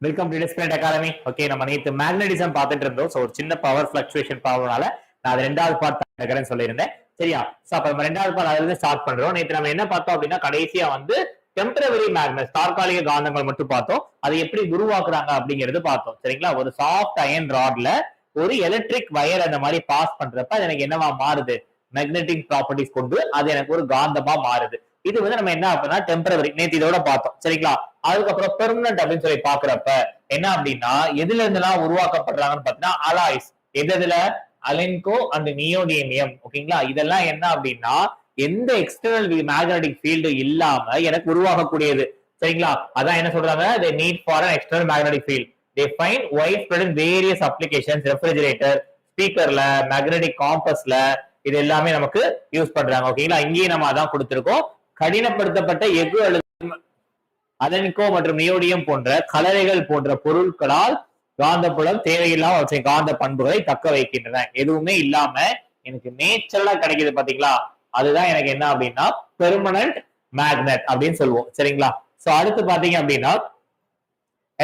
Welcome to displayed academy. Okay, நம்ம நேற்று magnetism பார்த்துட்டு இருந்தோம். ஸோ ஒரு சின்ன பவர் ஃபிளக்சுவேஷன் ப்ராப்ளம்னால நான் அது ரெண்டாவது பார்ட் பார்த்துக்கிறேன்னு சொல்லியிருந்தேன். சரியா? ஸோ அப்போ நம்ம ரெண்டாவது பார்ட் அதுல இருந்து ஸ்டார்ட் பண்றோம். நேற்று நம்ம என்ன பார்த்தோம் அப்படின்னா, கடைசியா வந்து டெம்பரவரி மேக்னட் தற்காலிக காந்தங்கள் மட்டும் பார்த்தோம். அதை எப்படி உருவாக்குறாங்க அப்படிங்கிறது பார்த்தோம். சரிங்களா? ஒரு சாஃப்ட் அயன் ராட்ல ஒரு எலக்ட்ரிக் வயர் அந்த மாதிரி பாஸ் பண்றப்ப அது எனக்கு என்னவா மாறுது, மேக்னெட்டிக் ப்ராப்பர்ட்டிஸ் கொண்டு அது எனக்கு ஒரு காந்தமா மாறுது. இது வந்து நம்ம என்ன அப்படின்னா டெம்பரவரி, நேற்று இதோட பார்த்தோம். சரிங்களா? அதுக்கப்புறம் பெர்மனன்ட் அப்படின்னு சொல்லி பாக்குறப்ப என்ன அப்படின்னா, எதுல இருந்தெல்லாம் உருவாக்கப்படுறாங்கன்னு பாத்தீங்கன்னா அலாய்ஸ். எதுல? அலின்கோ அண்ட் நியோடியமியம். ஓகேங்களா? இதெல்லாம் என்ன அப்படின்னா எந்த எக்ஸ்டர்னல் மேக்னெட்டிக் ஃபீல்டு இல்லாம எனக்கு உருவாகக்கூடியது. சரிங்களா? அதான் என்ன சொல்றாங்க, they need for an external magnetic field. They find widespread in various applications, refrigerator, ஸ்பீக்கர்ல, மேக்னெட்டிக் காம்பஸ்ல, இது எல்லாமே நமக்கு யூஸ் பண்றாங்க. ஓகேங்களா? இங்கேயும் நம்ம அதான் கொடுத்திருக்கோம். கடினப்படுத்தப்பட்ட எஃகு அல்லது அலனிகோ மற்றும் நியோடியம் போன்ற கலரைகள் போன்ற பொருட்களால் காந்தப்புலம் தேவையில்லாம அவற்றை காந்த பண்புகளை தக்க வைக்கின்றன. எதுவுமே இல்லாம எனக்கு நேச்சுரலா கிடைக்குது பாத்தீங்களா, அதுதான் எனக்கு என்ன அப்படின்னா பெர்மனன்ட் மேக்னெட் அப்படின்னு சொல்லுவோம். சரிங்களா? சோ அடுத்து பாத்தீங்க அப்படின்னா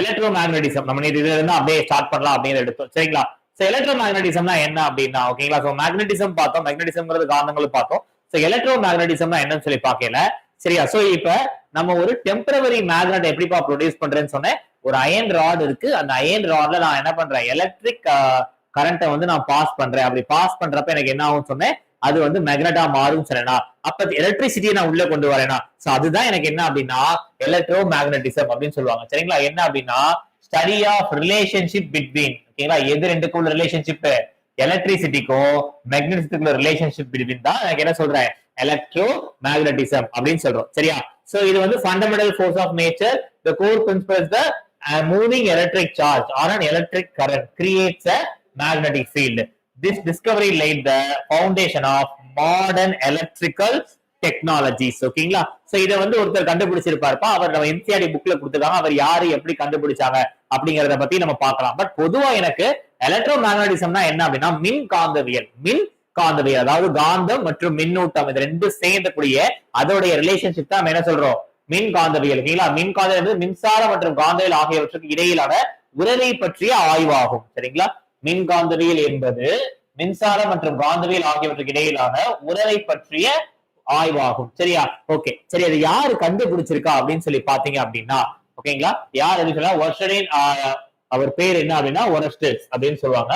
எலக்ட்ரோ மேக்னடிசம். நம்ம இதுல இருந்து அப்படியே ஸ்டார்ட் பண்ணலாம் அப்படின்னு எடுத்தோம். சரிங்களா? சோ எலக்ட்ரோ மேக்னடிசம்னா என்ன அப்படின்னா, ஓகேங்களா, சோ மேக்னடிசம் பார்த்தோம், மேக்னடிசம்ங்கிறது காந்தங்களும் பார்த்தோம். சோ எலக்ட்ரோ மேக்னடிசம்னா என்னன்னு சொல்லி பாக்கல. சரியா? சோ இப்ப நம்ம ஒரு டெம்பரவரி மேக்னெட் எப்படிப்பா ப்ரொடியூஸ் பண்றேன்னு சொன்னேன். ஒரு அயன் ராட் இருக்கு, அந்த அயன் ராட்ல நான் என்ன பண்றேன், எலக்ட்ரிக் கரண்ட்டை வந்து நான் பாஸ் பண்றேன். அப்படி பாஸ் பண்றப்ப எனக்கு என்ன ஆகும் சொன்னேன், அது வந்து மேக்னெட்டா மாறும் சொன்னா. அப்ப எலக்ட்ரிசிட்டியை நான் உள்ள கொண்டு வரேனா, சோ அதுதான் எனக்கு என்ன அப்படின்னா எலக்ட்ரோ மேக்னடிசம் அப்படின்னு சொல்லுவாங்க. சரிங்களா? என்ன அப்படின்னா ஸ்டடி ஆஃப் ரிலேஷன்ஷிப் பிட்வீன், ஓகேங்களா, எது ரெண்டுக்குள்ள ரிலேஷன்ஷிப், எலக்ட்ரிசிட்டிக்கும் மேக்னெட்டிசிட்டிக்குள்ள ரிலேஷன்ஷிப் பிட்வீன் தான் எனக்கு என்ன சொல்றேன், எலக்ட்ரோ மேக்னடிசம் அப்படின்னு சொல்றோம். சரியா? சோ இது வந்து fundamental force of nature. The core principle is the moving electric charge or an electric current creates a magnetic field. This discovery laid the foundation of modern electrical technologies. ஓகேங்களா? So இத வந்து ஒருத்தர் கண்டுபிடிச்சிருப்பாருப்பா, அவர் நம்ம NCERT புக்ல கொடுத்திருக்காங்க. அவர் யாரு எப்படி கண்டுபிடிச்சாங்க அப்படிங்கறத பத்தி நம்ம பார்க்கலாம். பட் பொதுவா எனக்கு எலக்ட்ரோ மேக்னடிசம்னா என்ன அப்படின்னா மின் காந்தவியல், அதாவது காந்தம் மற்றும் மின்னூட்டம் இது ரெண்டும் சேர்ந்தக்கூடிய அதோடைய ரிலேஷன்ஷிப் தான் நம்ம என்ன சொல்றோம், மின் காந்தவியல். ஓகேங்களா? மின் காந்தவியல் என்பது மின்சாரம் மற்றும் காந்தவியல் ஆகியவற்றுக்கு இடையிலான உறவை பற்றிய ஆய்வாகும். சரிங்களா? மின் காந்தவியல் என்பது மின்சாரம் மற்றும் காந்தவியல் ஆகியவற்றுக்கு இடையிலான உறவை பற்றிய ஆய்வாகும். சரியா? ஓகே, சரி, அது யாரு கண்டுபிடிச்சிருக்கா அப்படின்னு சொல்லி பாத்தீங்க அப்படின்னா, ஓகேங்களா, யார் அப்படின்னு சொன்னா வொர்ஸ்டரின், அவர் பேர் என்ன அப்படின்னா ஒரஸ்டஸ் அப்படின்னு சொல்லுவாங்க.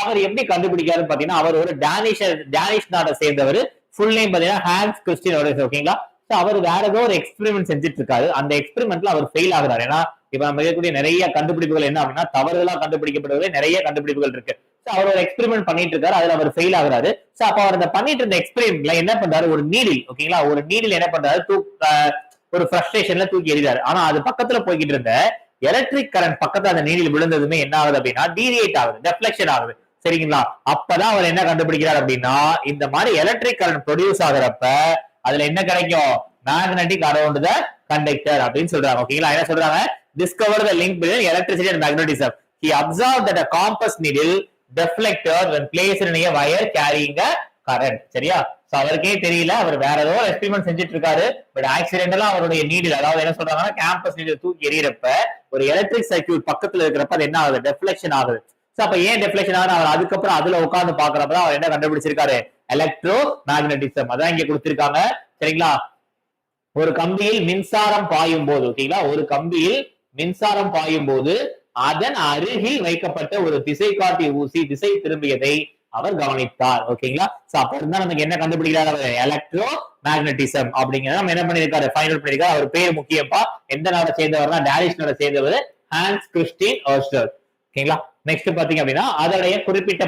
அவர் எப்படி கண்டுபிடிக்காருன்னு பாத்தீங்கன்னா, அவர் ஒரு டேனிஷ் நாட்டை சேர்ந்தவர். ஃபுல் நேம் பாத்தீங்கன்னா ஹான்ஸ் கிறிஸ்டியன் ஒரஸ். ஓகேங்களா? அவர் வேற ஏதோ ஒரு எக்ஸ்பெரிமெண்ட் செஞ்சுட்டு இருக்காரு. அந்த எக்ஸ்பெரிமெண்ட்ல அவர் ஃபெயில் ஆகுறாரு. ஏன்னா இப்ப நம்ம இருக்கக்கூடிய நிறைய கண்டுபிடிப்புகள் என்ன அப்படின்னா தவறுதலா கண்டுபிடிக்கப்படுவது நிறைய கண்டுபிடிப்புகள் இருக்கு. அவர் ஒரு எக்ஸ்பெரிமெண்ட் பண்ணிட்டு இருக்காரு, அதுல அவர் ஃபெயில் ஆகுறாரு. சோ அப்ப அவர் அந்த பண்ணிட்டு இருந்த எக்ஸ்பெரிமெண்ட்ல என்ன பண்றாரு, ஒரு நீடில், ஓகேங்களா, ஒரு நீடில் என்ன பண்றாரு, ஒரு ஃப்ரஸ்ட்ரேஷன்ல தூக்கி எறிறாரு. ஆனா அது பக்கத்துல போய்கிட்டு இருந்த எலக்ட்ரிக் கரண்ட் பக்கத்துல அந்த நீடில் விழுந்ததுமே என்ன ஆகுது அப்படின்னா டீவியேட் ஆகுது, டெஃப்ளெக்ஷன் ஆகுது. சரிங்களா? அப்பதான் அவர் என்ன கண்டுபிடிக்கிறார் அப்படின்னா, இந்த மாதிரி எலக்ட்ரிக் கரண்ட் ப்ரொடியூஸ் ஆகுறப்ப அதுல என்ன கிடைக்கும், மேக்னெட்டிக் அரவுண்ட் த கண்டக்டர் அப்படின்னு சொல்றாங்க. ஓகேங்களா? என்ன சொல்றாங்க, discover the link between electricity and magnetism. He observed that a compass needle deflected when placed in a wire carrying a current. சரியா? சோ அவருக்கே தெரியல, அவர் வேற ஏதோ எக்ஸ்பெரிமெண்ட் செஞ்சுட்டு இருக்காரு. பட் ஆக்சிடென்டலா அவருடைய நீடில், அதாவது என்ன சொல்றாங்கன்னா கேம்பஸ் நீடில் தூக்கி எறியறப்ப ஒரு எலக்ட்ரிக் சர்க்யூட் பக்கத்துல இருக்கிறப்ப அது என்ன ஆகுது, டெஃப்ளெக்ஷன் ஆகுது. சோ அப்ப ஏன் டெஃப்ளெக்ஷன் ஆகுது, அவர் அதுக்கப்புறம் அதுல உட்கார்ந்து பாக்குறப்பதான் அவர் என்ன கண்டுபிடிச்சிருக்காரு, எலக்ட்ரோ மேக்னடிசம். அதான் இங்க கொடுத்திருக்காங்க. சரிங்களா? ஒரு கம்பியில் மின்சாரம் பாயும் போது, ஓகேங்களா, ஒரு கம்பியில் மின்சாரம் பாயும் போது அதன் அருகில் வைக்கப்பட்ட ஒரு திசை காட்டி ஊசி திசை திரும்பியதை அவர் கவனித்தார். ஓகேங்களா? சோ அப்ப இருந்தா நமக்கு என்ன கண்டுபிடிக்கிறார், அவர் எலக்ட்ரோ மேக்னடிசம் அப்படிங்கறத நம்ம என்ன பண்ணிருக்காரு, ஃபைனல் பண்ணிருக்காரு. அவர் பேர் முக்கியப்பா, எந்த நாட சேர்ந்தவர்னா டேனிஷ் நாட சேர்ந்தவர் ஹான்ஸ் கிறிஸ்டியன் ஒரஸ்டஸ். ஓகேங்களா? நெக்ஸ்ட் பாத்தீங்க அப்படின்னா அதோடைய குறிப்பிட்ட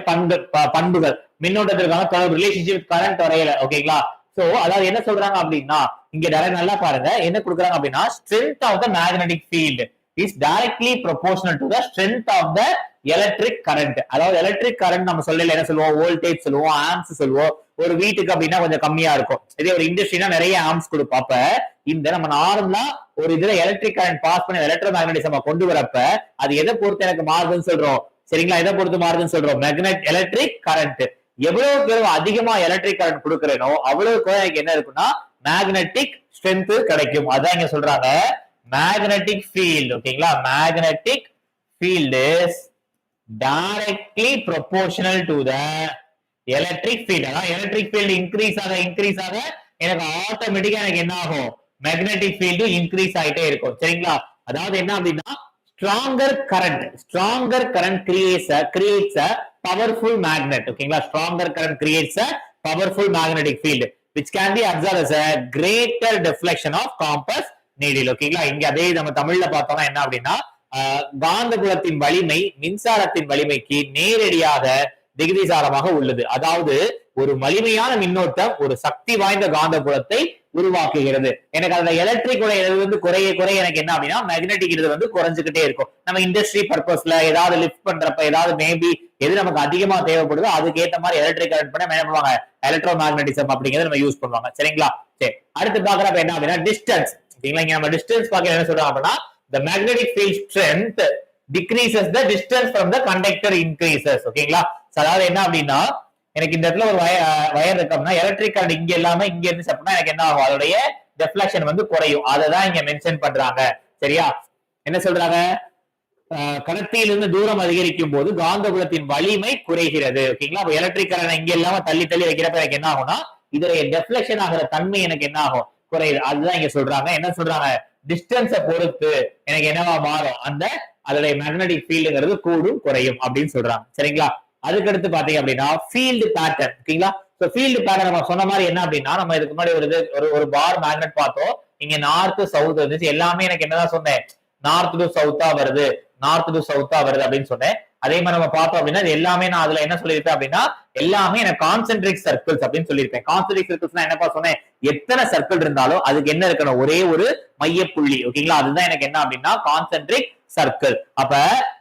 பண்புகள், மின்னோட்டத்திற்கான தொடர்பு, ரிலேஷன்ஷிப் கரண்ட் வரையல. ஓகேங்களா? சோ அதாவது என்ன சொல்றாங்க அப்படின்னா, இங்க நல்லா பாருங்க என்ன கொடுக்குறாங்க அப்படின்னா, strength of the magnetic field is directly proportional to the strength of the electric current. அதாவது எலக்ட்ரிக் கரண்ட் நம்ம சொல்லல என்ன சொல்லுவோம், வோல்டேஜ் சொல்லுவோம், ஆம்ஸ் சொல்லுவோம். ஒரு வீட்டுக்கு அப்படின்னா கொஞ்சம் கம்மியா இருக்கும், இதே ஒரு இண்டஸ்ட்ரினா நிறைய ஆம்ஸ் கொடுப்போம். அப்ப இந்த நம்ம நார்மலா ஒரு இதுல எலக்ட்ரிக் கரண்ட் பாஸ் பண்ணி எலக்ட்ரோ மேக்னடிசம் கொண்டு வரப்ப அது எதை பொறுத்து எனக்கு மாறுதுன்னு சொல்றோம். சரிங்களா? எதை பொறுத்து மாறுதுன்னு சொல்றோம், எலக்ட்ரிக் கரண்ட். எவ்வளவுக்கு அதிகமா எலக்ட்ரிக் கரண்ட் கொடுக்கறேனோ அவ்வளவுக்கு எனக்கு என்ன இருக்குன்னா மேக்னெட்டிக் ஸ்ட்ரென்த் கிடைக்கும். அதான் இங்க சொல்றாங்க மேக்னெட்டிக் ஃபீல்ட். ஓகேங்களா? Magnetic field is directly proportional to the electric field. அதாவது electric field increase ஆக எனக்கு ஆட்டோமேட்டிக்கா எனக்கு என்ன ஆகும், மேக்னெட்டிக் ஃபீல்டு இன்க்ரீஸ் ஆயிட்டே இருக்கும். சரிங்களா? அதாவது என்ன அப்படின்னா stronger current creates a powerful magnet. ஓகேங்களா? stronger current creates a powerful magnetic field which can be observed as a greater deflection of compass needle. ஓகேங்களா? இங்க அதே நம்ம தமிழ்ல பார்த்தோம்னா என்ன அப்படின்னா காந்தபுலத்தின் வலிமை மின்சாரத்தின் வலிமைக்கு நேரடியாக விகிதாசாரமாக உள்ளது. அதாவது ஒரு வலிமையான மின்னோட்டம் ஒரு சக்தி வாய்ந்த காந்தபுலத்தை உருவாக்குகிறது. எனக்கு அந்த எலக்ட்ரிக் வந்து குறைய எனக்கு என்ன அப்படின்னா மேக்னெட்டிக் இது வந்து குறைஞ்சுக்கிட்டே இருக்கும். நம்ம இண்டஸ்ட்ரி பர்பஸ்ல ஏதாவது லிஃப்ட் பண்றப்ப ஏதாவது மேபி எது நமக்கு அதிகமா தேவைப்படுதோ அதுக்கு ஏத்த மாதிரி எலக்ட்ரிக் கரண்ட் பண்ண என்ன பண்ணுவாங்க, எலக்ட்ரோ மேக்னட்டிசம் அப்படிங்கறத நம்ம யூஸ் பண்ணுவாங்க. சரிங்களா? சரி, அடுத்து பாக்குறப்ப என்ன அப்படின்னா டிஸ்டன்ஸ். சரிங்களா? இங்க நம்ம டிஸ்டன்ஸ் பார்க்க என்ன சொல்றோம் அப்படின்னா the magnetic field strength decreases the distance from the conductor increases. ஓகேங்களா? அதாவது என்ன அப்படின்னா எனக்கு இந்த இடத்துல ஒரு வயர் இருக்கோம்னா எலக்ட்ரிக் கரண்ட் இங்க இல்லாம இங்க இருந்து அப்படின்னா எனக்கு என்ன ஆகும், அதோடைய டெஃப்ளெக்ஷன் வந்து குறையும். அததான் இங்க மென்ஷன் பண்றாங்க. சரியா? என்ன சொல்றாங்க, கடத்தியிலிருந்து தூரம் அதிகரிக்கும் போது காந்தபுலத்தின் வலிமை குறைகிறது. ஓகேங்களா? அப்ப எலக்ட்ரிக் கரண்ட் இங்க இல்லாம தள்ளி வைக்கிறப்ப எனக்கு என்ன ஆகும்னா இதோடைய டெஃப்ளெக்ஷன் ஆகிற தன்மை எனக்கு என்ன ஆகும், குறையுது. அதுதான் இங்க சொல்றாங்க. என்ன சொல்றாங்க, டிஸ்டன்ஸை பொறுத்து எனக்கு என்னவா மாறும், அந்த அதோடைய மேக்னெட்டிக் ஃபீல்டுங்கிறது கூடும் குறையும் அப்படின்னு சொல்றாங்க. சரிங்களா? அதுக்கடுத்து பாத்தீங்க அப்படின்னா ஃபீல்டு பேட்டர்ன். ஓகேங்களா? சோ ஃபீல்டு பேட்டர்ன் நம்ம சொன்ன மாதிரி என்ன அப்படின்னா நம்ம இதுக்கு முன்னாடி ஒரு பார் மேக்னெட் பார்த்தோம். இங்க நார்த் சவுத் இருந்துச்சு. எல்லாமே எனக்கு என்னதான் சொன்னேன், நார்த் டு சவுத்தா வருது அப்படின்னு சொன்னேன். அதே மாதிரி நம்ம பார்த்தோம் அப்படின்னா எல்லாமே நான் அதுல என்ன சொல்லியிருப்பேன் அப்படின்னா எல்லாமே எனக்கு கான்சென்ட்ரிக் சர்க்கிள்ஸ் அப்படின்னு சொல்லியிருப்பேன். கான்சென்ட்ரிக் சர்க்கிள்ஸ் என்னப்பா சொன்னேன், எத்தனை சர்க்கிள் இருந்தாலும் அதுக்கு என்ன இருக்கணும், ஒரே ஒரு மையப்புள்ளி. ஓகேங்களா? அதுதான் எனக்கு என்ன அப்படின்னா கான்சென்ட்ரிக் circle. அப்ப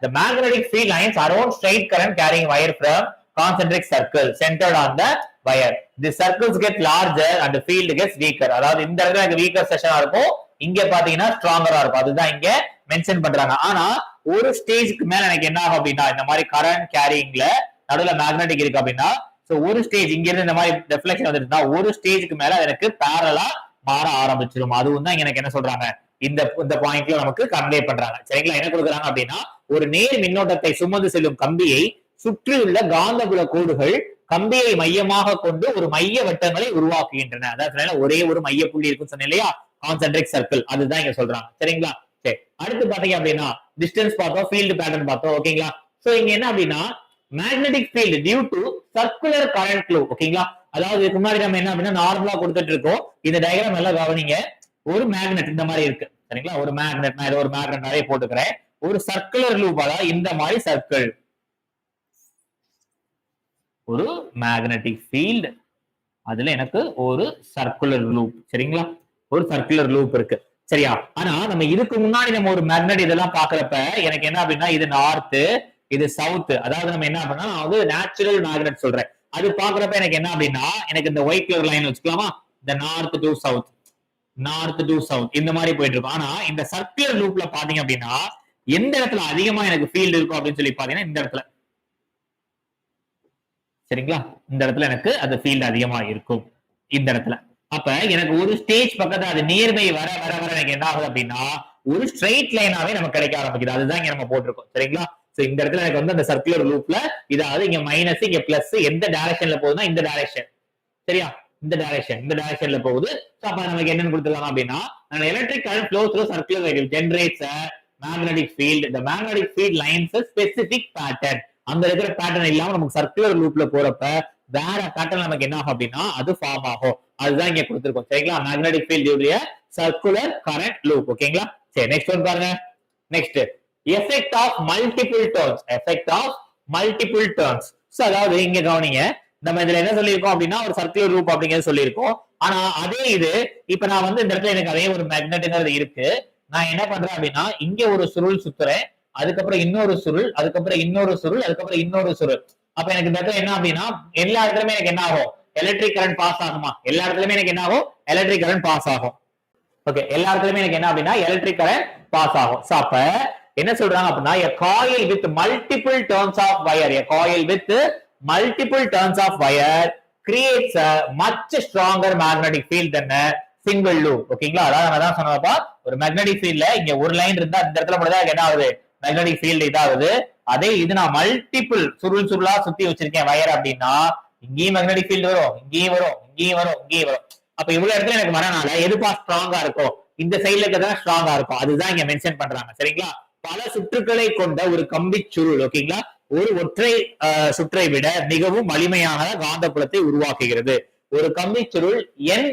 the magnetic field lines around straight current carrying wire from concentric circle centered on the wire. The circles get larger and the field gets weaker. அதாவது இந்த இடத்துல எனக்கு weaker செஷனா இருக்கும், இங்க பாத்தீங்கன்னா ஸ்ட்ராங்கரா இருக்கும். அதுதான் இங்க மென்ஷன் பண்றாங்க. ஆனா ஒரு ஸ்டேஜ்க்கு மேல எனக்கு என்ன ஆகும் அப்படின்னா இந்த மாதிரி கரண்ட் கேரிங்ல நடுவுல மேக்னெட்டிக் இருக்கு அப்படின்னா சோ ஒரு ஸ்டேஜ் இங்க இருந்து இந்த மாதிரி டெஃப்ளெக்ஷன் வந்துருந்தா ஒரு ஸ்டேஜ்க்கு மேல எனக்கு பேரலா மாற ஆரம்பிச்சிடும். அதுவும் தான் எனக்கு என்ன சொல்றாங்க இந்த பாயிண்ட்ல நமக்கு கன்வே பண்றாங்க. சரிங்களா? என்ன கொடுக்குறாங்க அப்படின்னா ஒரு நேர் மின்னோட்டத்தை சுமந்து செல்லும் கம்பியை சுற்றியுள்ள காந்தபுல கோடுகள் கம்பியை மையமாக கொண்டு ஒரு மைய வட்டங்களை உருவாக்குகின்றன. அதாவது ஒரே ஒரு மைய புள்ளி இருக்குன்னு சொன்னேன் இல்லையா, கான்சென்ட்ரிக் சர்க்கிள். அதுதான் இங்க சொல்றாங்க. சரிங்களா? சரி, அடுத்து பாத்தீங்க அப்படின்னா டிஸ்டன்ஸ் பார்த்தோம், ஃபீல்டு பேட்டர்ன் பார்த்தோம். ஓகேங்களா? சோ இங்க என்ன அப்படின்னா magnetic field due to circular current flow. ஓகேங்களா? அதாவது இதுக்கு முன்னாடி நம்ம என்ன அப்படின்னா நார்மலா கொடுத்துட்டு இருக்கோம். இந்த டயக்ராம் எல்லாம் கவனிங்க. ஒரு மேக்னெட் இந்த மாதிரி இருக்கு. சரிங்களா? ஒரு மேக்னெட், நான் ஒரு மேக்னெட் நிறைய போட்டுக்கிறேன். ஒரு சர்க்குலர் லூப், அதாவது இந்த மாதிரி சர்க்கிள், ஒரு மேக்னெட்டிக் ஃபீல்ட், அதுல எனக்கு ஒரு சர்க்குலர் லூப். சரிங்களா? ஒரு சர்க்குலர் லூப் இருக்கு. சரியா? ஆனா நம்ம இதுக்கு முன்னாடி நம்ம ஒரு மேக்னெட் இதெல்லாம் பாக்குறப்ப எனக்கு என்ன அப்படின்னா இது நார்த், இது சவுத். அதாவது நம்ம என்ன பண்ணா அது நேச்சுரல் மேக்னெட் சொல்றேன். அது பாக்குறப்ப எனக்கு என்ன அப்படின்னா எனக்கு இந்த ஒயிட் கலர் லைன் வச்சுக்கலாமா, இந்த நார்த் டு சவுத் இந்த மாதிரி போயிட்டு இருக்கும். ஆனா இந்த சர்க்குலர் லூப்ல பாத்தீங்க அப்படின்னா எந்த இடத்துல அதிகமா எனக்கு ஃபீல்டு இருக்கும் அப்படின்னு சொல்லி பாத்தீங்கன்னா இந்த இடத்துல. சரிங்களா? இந்த இடத்துல எனக்கு அது ஃபீல்டு அதிகமா இருக்கும் இந்த இடத்துல. அப்ப எனக்கு ஒரு ஸ்டேஜ் பக்கத்துல அது நேர்மை வர வர வர எனக்கு என்ன ஆகுது அப்படின்னா ஒரு ஸ்ட்ரெயிட் லைனாவே நமக்கு கிடைக்க ஆரம்பிக்குது. அதுதான் இங்க நம்ம போட்டிருக்கோம். சரிங்களா? சோ இந்த இடத்துல எனக்கு வந்து அந்த சர்க்குலர் லூப்ல இதாவது இங்க மைனஸ் இங்க பிளஸ் எந்த டைரக்ஷன்ல போகுதுன்னா இந்த டைரக்ஷன். சரியா? இந்த டைரக்ஷன்ல போகுது. சோ அப்ப நமக்கு என்னன்னு கொடுத்துருக்காங்க அப்படின்னா electric current flows through circular wire generates a magnetic field. The magnetic field lines a specific pattern. அந்த இருக்கிற பேட்டர்ன் இல்லாம நமக்கு சர்க்குலர் லூப்ல போறப்ப வேற பேட்டர்ன் நமக்கு என்ன ஆகும் அப்படின்னா அது ஃபார்ம் ஆகும். அதுதான் இங்க கொடுத்துருக்கோம். சரிங்களா? மேக்னெட்டிக் ஃபீல்ட் உடைய சர்க்குலர் கரண்ட் லூப். ஓகேங்களா? சரி, நெக்ஸ்ட் ஒன் பாருங்க. Next effect of multiple turns. So அதாவது இங்க கவனிங்க, நம்ம இதுல என்ன சொல்லியிருக்கோம் அப்படின்னா ஒரு சர்க்குலர் லூப் அப்படிங்கிறது சொல்லியிருக்கோம். ஆனா அதே இது இப்ப நான் வந்து இந்த இடத்துல எனக்கு அதே ஒரு மேக்னெட்ங்கிறது இருக்கு. நான் என்ன பண்றேன் அப்படின்னா இங்க ஒரு சுருள் சுத்துறேன், அதுக்கப்புறம் இன்னொரு சுருள், அதுக்கப்புறம் இன்னொரு சுருள், அதுக்கப்புறம் இன்னொரு சுருள். அப்ப எனக்கு இந்த இடத்துல என்ன அப்படின்னா எல்லா இடத்துலயுமே எனக்கு என்ன ஆகும், எலக்ட்ரிக் கரண்ட் பாஸ் ஆகுமா? எல்லா இடத்துலயுமே எனக்கு என்ன ஆகும், எலக்ட்ரிக் கரண்ட் பாஸ் ஆகும். ஓகே, எல்லா இடத்துலயுமே எனக்கு என்ன அப்படின்னா எலக்ட்ரிக் கரண்ட் பாஸ் ஆகும். சோ அப்ப என்ன சொல்றாங்க அப்படின்னா a coil with multiple turns of wire creates a much stronger magnetic field than a single loop. ஓகேங்களா? அதாவது நான் தான் சொன்னப்பா ஒரு மேக்னெட்டிக் ஃபீல்ட்ல இங்க ஒரு லைன் இருந்தா இந்த இடத்துல மட்டும் தான் என்ன ஆகுது, மேக்னெட்டிக் ஃபீல்டு இதாகுது. அதே இது நான் மல்டிபிள் சுருளா சுத்தி வச்சிருக்கேன் வயர் அப்படின்னா இங்கேயும் மேக்னெட்டிக் ஃபீல்டு வரும், இங்கேயும் வரும், இங்கேயும் வரும், இங்கேயும் வரும். அப்ப இவ்வளவு இடத்துல எனக்கு வரனால எதுப்பா ஸ்ட்ராங்கா இருக்கும், இந்த சைட்ல இருக்கிறதா ஸ்ட்ராங்கா இருக்கும். அதுதான் இங்க மென்ஷன் பண்றாங்க. சரிங்களா? பல சுற்றுக்களை கொண்ட ஒரு கம்பி சுருள் ஓகேங்களா ஒரு ஒற்றை சுற்றை விட மிகவும் வலிமையான காந்தப்புலத்தை உருவாக்குகிறது. ஒரு கம்பி சுருள் N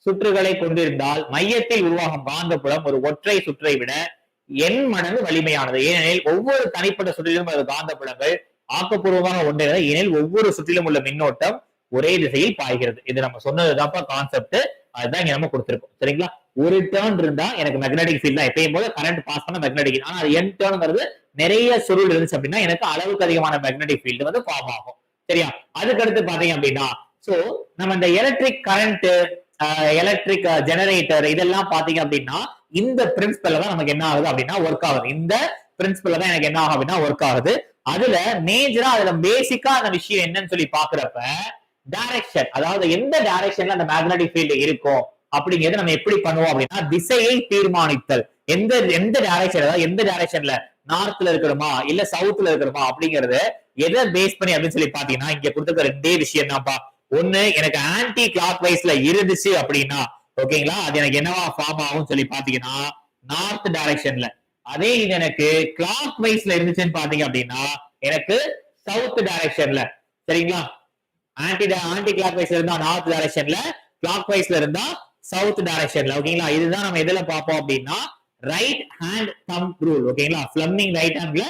சுற்றுகளை கொண்டிருந்தால் மையத்தில் உருவாகும் காந்தப்புலம் ஒரு ஒற்றை சுற்றை விட N மடங்கு வலிமையானது. ஏனெனில் ஒவ்வொரு தனிப்பட்ட சுற்றிலும் உள்ள காந்தப்புலங்கள் ஆக்கப்பூர்வமாக ஒன்றிணைந்து ஏனெனில் ஒவ்வொரு சுற்றிலும் உள்ள மின்னோட்டம் ஒரே திசையில் பாய்கிறது. இது நம்ம சொன்னதுதான்ப்பா கான்செப்ட். அதுதான் இங்க நம்ம கொடுத்திருக்கோம். சரிங்களா? ஒரு டேர்ன் இருந்தா எனக்கு மேக்னெட்டிக் ஃபீல்ட் தான் எப்பயும் போது கரண்ட் பாஸ் பண்ண மேக்னெட்டிக். ஆனா அது N டேர்ன்ங்கிறது நிறைய சுருள் இருந்துச்சு அப்படின்னா எனக்கு அளவுக்கு அதிகமான மேக்னெட்டிக் ஃபீல்டு வந்து ஃபார்ம் ஆகும். சரியா? அதுக்கு அடுத்து பாத்தீங்க அப்படின்னா சோ நம்ம இந்த எலக்ட்ரிக் கரண்ட் எலக்ட்ரிக் ஜெனரேட்டர் இதெல்லாம் பாத்தீங்க அப்படின்னா இந்த பிரின்சிபல்ல தான் நமக்கு என்ன ஆகுது அப்படின்னா ஒர்க் ஆகுது. இந்த பிரின்சிபல்ல தான் எனக்கு என்ன ஆகும் அப்படின்னா ஒர்க் ஆகுது. அதுல மேஜரா அதுல பேசிக்கா அந்த விஷயம் என்னன்னு சொல்லி பாக்குறப்ப டைரக்ஷன், அதாவது எந்த டைரக்ஷன்ல அந்த மேக்னெட்டிக் ஃபீல்டு இருக்கும் அப்படிங்கிறது நம்ம எப்படி பண்ணுவோம் அப்படின்னா திசையை தீர்மானித்தல். எந்த டைரக்ஷன், அதாவது எந்த டைரக்ஷன்ல நார்த்ல இருக்கணுமா இல்ல சவுத்ல இருக்கணுமா அப்படிங்கறது எதை பேஸ் பண்ணி அப்படின்னு சொல்லி பாத்தீங்கன்னா இங்க கொடுத்துருக்க ரெண்டே விஷயம் தான்ப்பா. ஒண்ணு எனக்கு ஆன்டி கிளாக் வைஸ்ல இருந்துச்சு அப்படின்னா ஓகேங்களா அது எனக்கு என்னவா ஃபார்ம் ஆகும் சொல்லி பாத்தீங்கன்னா நார்த் டைரக்ஷன்ல. அதே இது எனக்கு கிளாக் வைஸ்ல இருந்துச்சுன்னு பாத்தீங்க அப்படின்னா எனக்கு சவுத் டைரக்ஷன்ல. சரிங்களா? ஆன்டி கிளாக் வைஸ்ல இருந்தா நார்த் டைரக்ஷன்ல, கிளாக் வைஸ்ல இருந்தா சவுத் டைரக்ஷன்ல. ஓகேங்களா? இதுதான் நம்ம எதுல பார்ப்போம் அப்படின்னா ரைட் ஹேண்ட் தம் ரூல். ஓகேங்களா? ஃபிளமிங் ரைட் ஹேண்ட்ல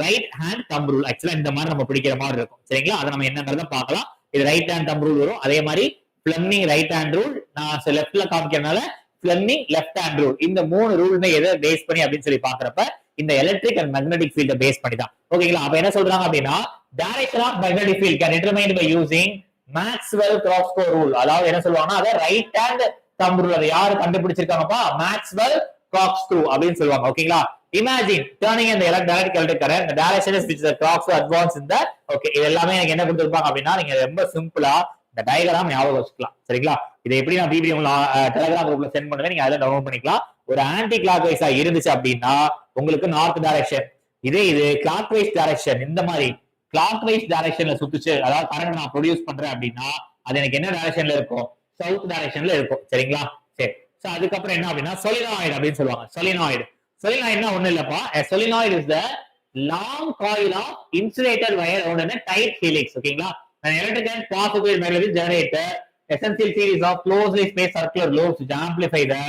ரைட் ஹேண்ட் தம் ரூல். ஆக்சுவலா இந்த மாதிரி நம்ம பிடிக்கிற மாதிரி இருக்கும். சரிங்களா? அதை நம்ம என்னங்கிறத பார்க்கலாம். இது ரைட் ஹேண்ட் தம் ரூல் வரும். அதே மாதிரி ஃபிளமிங் ரைட் ஹேண்ட் ரூல், நான் லெஃப்ட்ல காமிக்கிறதுனால ஃபிளமிங் லெஃப்ட் ஹேண்ட் ரூல். இந்த மூணு ரூலுமே எதை பேஸ் பண்ணி அப்படின்னு சொல்லி பாக்குறப்ப இந்த எலக்ட்ரிக் அண்ட் மேக்னெட்டிக் ஃபீல்ட பேஸ் பண்ணி தான். ஓகேங்களா? அப்ப என்ன சொல்றாங்க அப்படின்னா direction of magnetic field can determined by using Maxwell corkscrew rule. அதாவது என்ன சொல்லுவாங்கன்னா அதை ரைட் ஹேண்ட் தம் ரூல். அதை யாரு கண்டுபிடிச்சிருக்காங்கப்பா? மேக்ஸ்வெல் கிராஸ்கோ அப்படின்னு சொல்லுவாங்க. ஓகேங்களா? Imagine turning in the direct electric current, the direction is which the clocks advance in the okay. இது எல்லாமே எனக்கு என்ன கொடுத்திருப்பாங்க அப்படின்னா நீங்க ரொம்ப சிம்பிளா இந்த டயகிராம் ஞாபகம் வச்சுக்கலாம். சரிங்களா? இதை எப்படி நான் பிபிஎம் டெலிகிராம் குரூப்ல சென்ட் பண்ணுவேன், நீங்க அதில் டவுன்லோட் பண்ணிக்கலாம். ஒரு ஆன்டி கிளாக் வைஸா இருந்துச்சு அப்படின்னா உங்களுக்கு நார்த் டைரக்ஷன், இதே இது கிளாக் வைஸ் டைரக்ஷன் இந்த மாதிரி கிளாக் வைஸ் டைரக்ஷன்ல சுத்துச்சு, அதாவது கரண்ட் நான் ப்ரொடியூஸ் பண்றேன் அப்படின்னா அது எனக்கு என்ன டைரக்ஷன்ல இருக்கும்? சவுத் டைரக்ஷன்ல இருக்கும். சரிங்களா? சரி. சோ அதுக்கப்புறம் என்ன அப்படின்னா solenoid அப்படின்னு சொல்லுவாங்க. solenoid என்ன ஒண்ணு இல்லப்பா. a solenoid is the long coil of insulated wire around a tight helix. ஓகேங்களா? an electric and positive magnetic generator essential series of closely spaced circular loops to amplify the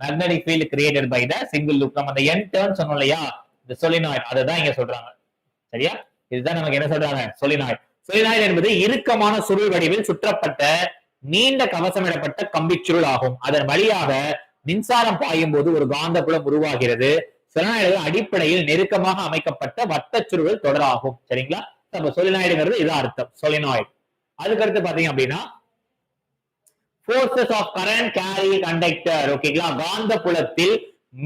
magnetic field created by the single loop. நம்ம அந்த n turn சொன்னோம் இல்லையா, இந்த solenoid அதுதான் இங்க சொல்றாங்க. சரியா? இதுதான் நமக்கு என்ன சொல்றாங்க? solenoid. solenoid என்பது இறுக்கமான சுருள் வடிவில் சுற்றப்பட்ட நீண்ட கவசமிடப்பட்ட கம்பிச்சுருள் ஆகும். அதன் வழியாக மின்சாரம் பாயும் போது ஒரு காந்தப்புலம் உருவாகிறது. சொலினாய்டுகள் அடிப்படையில் நெருக்கமாக அமைக்கப்பட்ட வட்டச்சுருள் தொடராகும். சரிங்களா? நம்ம சொலினாய்டுங்கிறது இதான் அர்த்தம், சொலினாய்டு. அதுக்கடுத்து பாத்தீங்க அப்படின்னா forces of current carry conductor. ஓகேங்களா? காந்தப்புலத்தில்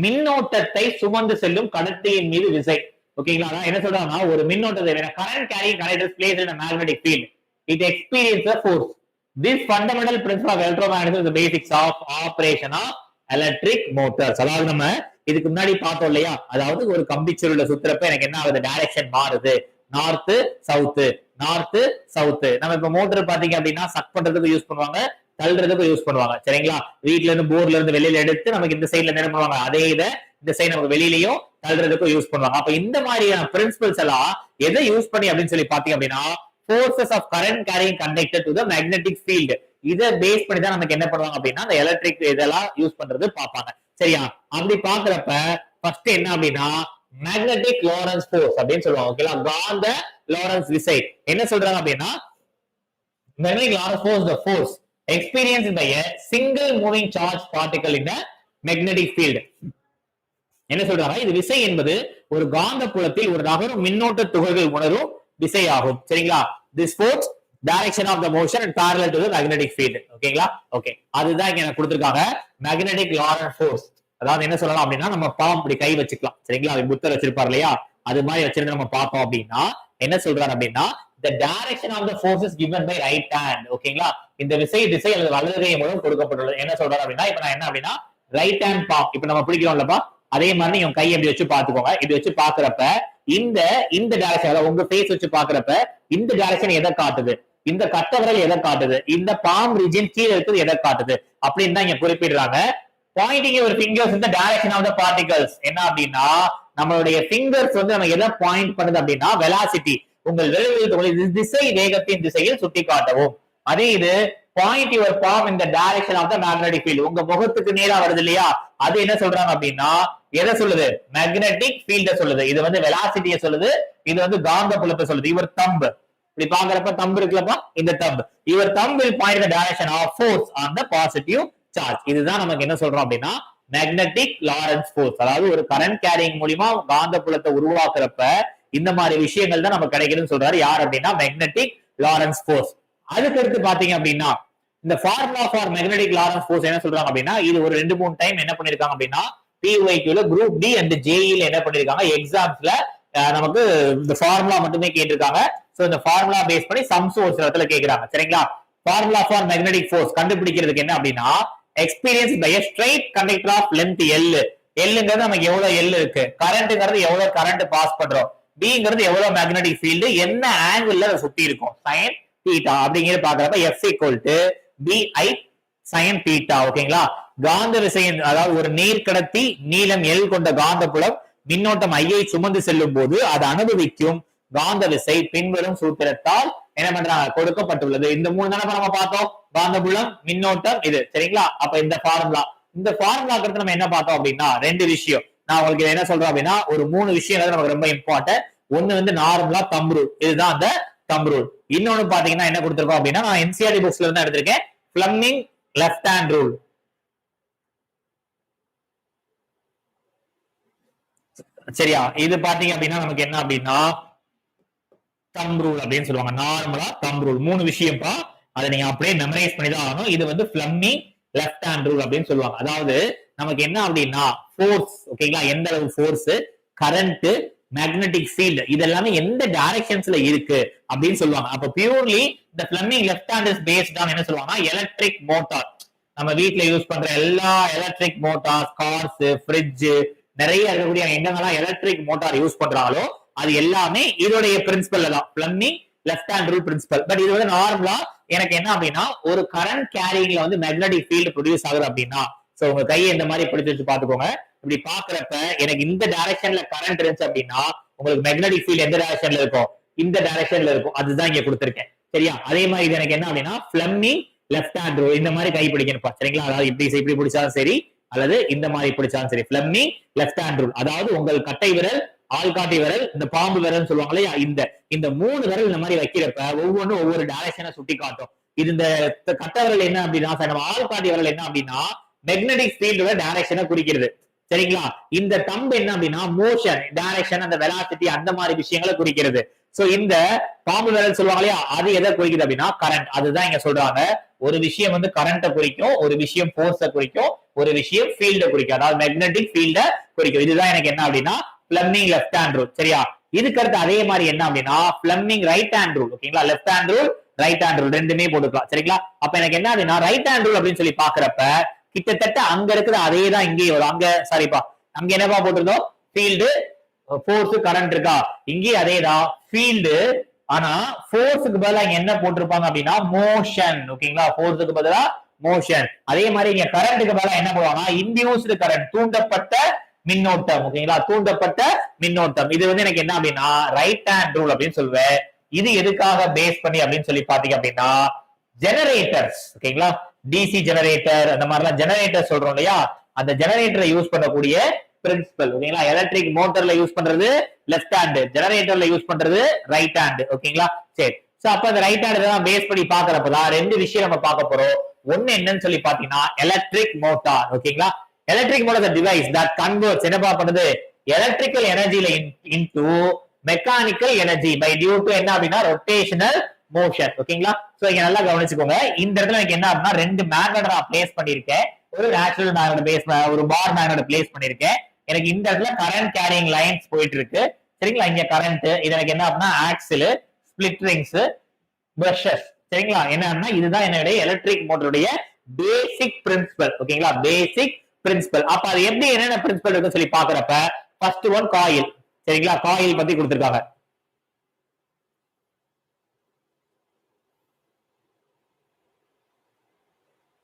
மின்னோட்டத்தை சுமந்து செல்லும் கடத்தியின் மீது விசை. ஓகேங்களா? என்ன சொல்றாங்கன்னா ஒரு மின்னோட்டத்தை current carrying conductor is placed in a magnetic field. It experiences a force. This fundamental principle of electromagnetism is the basics of operation of electric Motors. அதாவது நம்ம இதுக்கு முன்னாடி பார்த்தோம் இல்லையா, அதாவது ஒரு கம்பிச்சுருள சுத்துறப்ப எனக்கு என்ன ஆகுது? டைரக்ஷன் மாறுது, நார்த் சவுத், நார்த் சவுத். நம்ம இப்ப மோட்டர் பாத்தீங்க அப்படின்னா சக் பண்றதுக்கு யூஸ் பண்ணுவாங்க, தள்ளுறதுக்கு யூஸ் பண்ணுவாங்க. சரிங்களா? வீட்ல இருந்து போர்ல இருந்து வெளியில எடுத்து நமக்கு இந்த சைட்ல என்ன பண்ணுவாங்க, அதே இதை இந்த சைடு நமக்கு வெளியிலயும் தள்ளுறதுக்கும் யூஸ் பண்ணுவாங்க. அப்ப இந்த மாதிரியான பிரின்சிபல்ஸ் எல்லாம் எதை யூஸ் பண்ணி அப்படின்னு சொல்லி பாத்தீங்க அப்படின்னா forces of current carrying conductor to the magnetic field. இதை பேஸ் பண்ணி தான் நமக்கு என்ன பண்ணுவாங்க அப்படின்னா அந்த எலக்ட்ரிக் இதெல்லாம் யூஸ் பண்றது பார்ப்பாங்க. சரியா? அப்படி பாக்குறப்ப ஃபர்ஸ்ட் என்ன அப்படின்னா மேக்னெட்டிக் லாரன்ஸ் ஃபோர்ஸ் அப்படின்னு சொல்லுவாங்க. ஓகேங்களா? காந்த லாரன்ஸ் விசை. என்ன சொல்றாங்க அப்படின்னா magnetic lorentz force, the force experienced by a single moving charge particle in a magnetic field. என்ன சொல்றாங்க? இது விசை என்பது ஒரு காந்த புலத்தில் ஒரு நகரும் மின்னோட்ட துகள்கள் உணரும் விசையாகும். சரிங்களா? this force direction of the motion and parallel to the magnetic field. ஓகேங்களா? ஓகே, அதுதான் இங்க எனக்கு கொடுத்திருக்காங்க magnetic lorentz force. அதாவது என்ன சொல்லலாம் அப்படின்னா நம்ம பாம் இப்படி கை வச்சுக்கலாம். சரிங்களா? அது புத்தர் வச்சிருப்பார் இல்லையா, அது மாதிரி வச்சிருந்து நம்ம பார்த்தோம் அப்படின்னா என்ன சொல்றாரு அப்படின்னா the direction of the force is given by right hand. ஓகேங்களா? இந்த திசை அல்லது வலது கை மூலம் கொடுக்கப்பட்டுள்ளது. என்ன சொல்றாரு அப்படின்னா இப்ப நான் என்ன அப்படின்னா ரைட் ஹேண்ட் பாம் இப்ப நம்ம பிடிக்கிறோம்லப்பா, அதே மாதிரி நீங்க கை எப்படி வச்சு பாத்துக்கோங்க. இப்படி வச்சு பாக்குறப்ப இந்த இந்த டைரக்ஷன் உங்க ஃபேஸ் வச்சு பாக்குறப்ப இந்த டைரக்ஷன் எதை காட்டுது, இந்த கட்ட விரல் எதை காட்டுது, இந்த பாம் ரீஜன் கீழே இருக்குது எதை காட்டுது அப்படின்னு தான் இங்க குறிப்பிடுறாங்க. Pointing your fingers in the direction of the particles என்ன அப்படின்னா நம்மளுடைய ஃபிங்கர்ஸ் வந்து நம்ம எதை பாயிண்ட் பண்ணுது அப்படின்னா வெலாசிட்டி, உங்கள் விரல்கள் திசை வேகத்தின் திசையில் சுட்டி காட்டவும். அதே இது point your palm in the direction of the magnetic field, உங்க முகத்துக்கு நேரா வருது இல்லையா, அது என்ன சொல்றாங்க அப்படின்னா எதை சொல்லுது, மேக்னெட்டிக் ஃபீல்ட சொல்லுது. இது வந்து வெலாசிட்டியை சொல்லுது, இது வந்து காந்த புலத்தை சொல்லுது. இவர் தம்ப் இப்படி பாக்குறப்ப தம்பு இருக்குல்லப்பா, இந்த thumb, your thumb will point the direction of force on the positive charge. இதுதான் நமக்கு என்ன சொல்றோம் அப்படின்னா மேக்னெட்டிக் லாரன்ஸ் ஃபோர்ஸ். அதாவது ஒரு கரண்ட் கேரிங் மூலமா காந்த புலத்தை உருவாக்குறப்ப இந்த மாதிரி விஷயங்கள் தான் நமக்கு கிடைக்குதுன்னு சொல்றாரு. யார் அப்படின்னா மேக்னெட்டிக் லாரன்ஸ் ஃபோர்ஸ். அதுக்கு அடுத்து பாத்தீங்க அப்படின்னா இந்த formula for magnetic Lawrence force என்ன சொல்றாங்க அப்படின்னா இது ஒரு 2-3 டைம் என்ன பண்ணிருக்காங்க அப்படின்னா PYQல குரூப் டி அண்ட் ஜேஇல என்ன பண்ணிருக்காங்க எக்ஸாம்ஸ்ல நமக்கு இந்த ஃபார்முலா மட்டுமே கேட்டிருக்காங்க. சோ இந்த ஃபார்முலா பேஸ் பண்ணி சம்ஸ் ஒரு சில இடத்துல கேக்குறாங்க. சரிங்களா? ஃபார்முலா ஃபார் மேக்னெட்டிக் ஃபோர்ஸ் கண்டுபிடிக்கிறதுக்கு என்ன அப்படின்னா experience by a straight conductor of length L. Lங்கிறது நமக்கு எவ்வளவு L இருக்கு, கரண்ட்ங்கிறது எவ்வளவு கரண்ட் பாஸ் பண்றோம், Bங்கிறது எவ்வளவு மேக்னெட்டிக் ஃபீல்டு என்ன ஆங்கிள் அதை சுத்தி இருக்கும் sin θ அப்படிங்கிறது பாக்குறப்ப F = BI sin θ. ஓகேங்களா? காந்த விசையின் அதாவது ஒரு நீர் கடத்தி நீளம் L கொண்ட காந்த புலம் மின்னோட்டம் I சுமந்து செல்லும் போது அது அனுபவிக்கும் காந்த விசை பின்வரும் சூத்திரத்தால் என்ன பண்றாங்க கொடுக்கப்பட்டுள்ளது. இந்த 3 தானே நம்ம பார்த்தோம், காந்தபுலம் மின்னோட்டம் இது. சரிங்களா? அப்ப இந்த ஃபார்முலாக்கு நம்ம என்ன பார்த்தோம் அப்படின்னா 2 விஷயம். நான் உங்களுக்கு என்ன சொல்றேன் அப்படின்னா ஒரு 3 விஷயம் நமக்கு ரொம்ப இம்பார்ட்டன்ட். ஒண்ணு வந்து நார்மலா தம்ப் ரூல், இதுதான் அந்த தம்ப் ரூல். இன்னொன்னு பாத்தீங்கன்னா என்ன கொடுத்திருக்கோம் அப்படின்னா நான் NCERT புக்ஸ்ல இருந்து எடுத்திருக்கேன், ஃபிளமிங் லெஃப்ட் ஹேண்ட் ரூல். சரியா? இது பாத்தீங்க அப்படின்னா நமக்கு என்ன அப்படின்னா தம்ப் ரூல் அப்படின்னு சொல்லுவாங்க. நார்மலா தம்ப் ரூல் 3 விஷயம்ப்பா, அதை நீங்க அப்படியே மெமரைஸ் பண்ணி தான் ஆகணும். இது வந்து ஃபிளமிங் லெஃப்ட் ஹேண்ட் ரூல் அப்படின்னு சொல்லுவாங்க. அதாவது நமக்கு என்ன அப்படின்னா ஃபோர்ஸ், ஓகேங்களா, எந்த அளவு ஃபோர்ஸ், கரண்ட், மேக்னெட்டிக் ஃபீல்டு இது எல்லாமே எந்த டைரக்ஷன்ஸ்ல இருக்கு அப்படின்னு சொல்லுவாங்க. அப்ப பியூர்லி இந்த Fleming left hand is based on என்ன சொல்லுவாங்க எலக்ட்ரிக் மோட்டார். நம்ம வீட்ல யூஸ் பண்ற எல்லா எலக்ட்ரிக் மோட்டார்ஸ், கார்ஸ், ஃப்ரிட்ஜ், நிறைய இருக்கக்கூடிய எங்கெல்லாம் எலக்ட்ரிக் மோட்டார் யூஸ் பண்றாங்களோ அது எல்லாமே இதோடைய பிரின்சிபல் தான், Fleming left hand rule principle. But இது வந்து நார்மலா எனக்கு என்ன அப்படின்னா ஒரு கரண்ட் கேரிங்ல வந்து மேக்னெட்டிக் ஃபீல்டு ப்ரொடியூஸ் ஆகுது அப்படின்னா சோ உங்க கையை இந்த மாதிரி பிடிச்சு வச்சு பாத்துக்கோங்க. இப்படி பாக்குறப்ப எனக்கு இந்த டைரக்ஷன்ல கரண்ட் இருந்துச்சு அப்படின்னா உங்களுக்கு மேக்னெட்டிக் ஃபீல்டு எந்த டைரக்ஷன்ல இருக்கும், இந்த டைரக்ஷன்ல இருக்கும். அதுதான் இங்க கொடுத்திருக்கேன். சரியா? அதே மாதிரி இது எனக்கு என்ன அப்படின்னா பிளம்பிங் லெஃப்ட் ஹேண்ட் ரூல். இந்த மாதிரி கை பிடிக்கணும்ப்பா. சரிங்களா? அதாவது இப்படி பிடிச்சாலும் சரி அல்லது இந்த மாதிரி பிடிச்சாலும் சரி, பிளம்பிங் லெஃப்ட் ஹேண்ட் ரூல். அதாவது உங்கள் கட்டை விரல், ஆள்காட்டி விரல், இந்த பாம்பு விரல் சொல்லுவாங்க இல்லையா, இந்த 3 விரல் இந்த மாதிரி வைக்கிறப்ப ஒவ்வொன்றும் ஒவ்வொரு டைரக்ஷனை சுட்டி காட்டும். இது இந்த கட்டை விரல் என்ன அப்படின்னா நம்ம ஆள்காட்டி விரல் என்ன அப்படின்னா மேக்னெட்டிக் ஃபீல்டோட டைரக்ஷனை குறிக்கிறது. சரிங்களா? இந்த தம்பு என்ன அப்படின்னா மோஷன், டைரக்ஷன், அந்த வெலாசிட்டி அந்த மாதிரி விஷயங்களை குறிக்கிறது. சோ இந்த பாம்பு விரல் சொல்லுவாங்க இல்லையா, அது எதை குறிக்குது அப்படின்னா கரண்ட். அதுதான் இங்க சொல்றாங்க. ஒரு விஷயம் வந்து கரண்ட்டை குறிக்கும், ஒரு விஷயம் ஃபோர்ஸை குறிக்கும், ஒரு விஷயம் ஃபீல்டை குறிக்கும், அதாவது மேக்னெட்டிக் ஃபீல்டை குறிக்கும். இதுதான் எனக்கு என்ன அப்படின்னா பிளம்பிங் லெஃப்ட் ஹேண்ட் ரூல். சரியா? இதுக்கு அடுத்து அதே மாதிரி என்ன அப்படின்னா பிளம்பிங் ரைட் ஹேண்ட் ரூல். ஓகேங்களா? Left hand rule, right hand rule ரெண்டுமே போட்டுக்கலாம். சரிங்களா? அப்ப எனக்கு என்ன அப்படின்னா ரைட் ஹேண்ட் ரூல் அப்படின்னு சொல்லி பாக்குறப்ப கிட்டத்தட்ட அங்க இருக்கிற அதே தான் இங்கேயும் வரும். அங்க சாரிப்பா, அங்க என்னப்பா போட்டிருந்தோம் ஃபீல்டு, ஃபோர்ஸ், கரண்ட் இருக்கா, இங்கே அதேதான் ஃபீல்டு. ஆனா ஃபோர்ஸுக்கு பதிலா இங்க என்ன போட்டிருப்பாங்க அப்படின்னா மோஷன். ஓகேங்களா? ஃபோர்ஸுக்கு பதிலா மோஷன். அதே மாதிரி இங்க கரண்ட்டுக்கு பதிலா என்ன போடுவாங்க இன்டியூஸ்டு கரண்ட், தூண்டப்பட்ட மின்னோட்டம். ஓகேங்களா? தூண்டப்பட்ட மின்னோட்டம். இது வந்து எனக்கு என்ன அப்படின்னா ரைட் ஹேண்ட் ரூல் அப்படின்னு சொல்லுவேன். இது எதுக்காக பேஸ் பண்ணி அப்படின்னு சொல்லி பாத்தீங்க அப்படின்னா ஜெனரேட்டர்ஸ். ஓகேங்களா? டிசி ஜெனரேட்டர் அந்த மாதிரிலாம் ஜெனரேட்டர் சொல்றோம் இல்லையா, அந்த ஜெனரேட்டரை யூஸ் பண்ணக்கூடிய பிரின்சிபல். ஓகேங்களா? எலக்ட்ரிக் மோட்டர்ல யூஸ் பண்றது லெஃப்ட் ஹேண்ட், ஜெனரேட்டர்ல யூஸ் பண்றது ரைட் ஹேண்ட். ஓகேங்களா? சரி. சோ அப்ப அந்த ரைட் ஹேண்ட் தான் பேஸ் பண்ணி பாக்குறப்பதான் 2 விஷயம் நம்ம பார்க்க போறோம். ஒண்ணு என்னன்னு சொல்லி பாத்தீங்கன்னா எலக்ட்ரிக் மோட்டார். ஓகேங்களா? Electric motor the device that converts என்னப்பா பண்ணுது எலக்ட்ரிக்கல் எனர்ஜில into mechanical energy by due to என்ன அப்படின்னா ரொட்டேஷனல் மோஷன். ஓகேங்களா? சோ இங்க நல்லா கவனிச்சுக்கோங்க. இந்த இடத்துல எனக்கு என்ன அப்படின்னா 2 மேக்னெட் நான் பிளேஸ் பண்ணிருக்கேன். ஒரு நேச்சுரல் மேக்னெட் பேஸ், ஒரு பார் மேக்னெட் பிளேஸ் பண்ணிருக்கேன். எனக்கு இந்த இடத்துல கரண்ட் கேரிங் லைன்ஸ் போயிட்டு இருக்கு. சரிங்களா? இங்க கரண்ட், இது எனக்கு என்ன அப்படின்னா ஆக்சில், ஸ்பிளிட் ரிங்ஸ், பிரஷஸ். சரிங்களா? என்ன இதுதான் என்னுடைய எலக்ட்ரிக் மோட்டருடைய பேசிக் பிரின்சிபல். ஓகேங்களா? பேசிக் பிரின்சிபல். அப்ப அது எப்படி என்னென்ன பிரின்சிபல் இருக்குன்னு சொல்லி பாக்குறப்ப ஃபர்ஸ்ட் ஒன் காயில். சரிங்களா, காயில் பத்தி கொடுத்திருக்காங்க.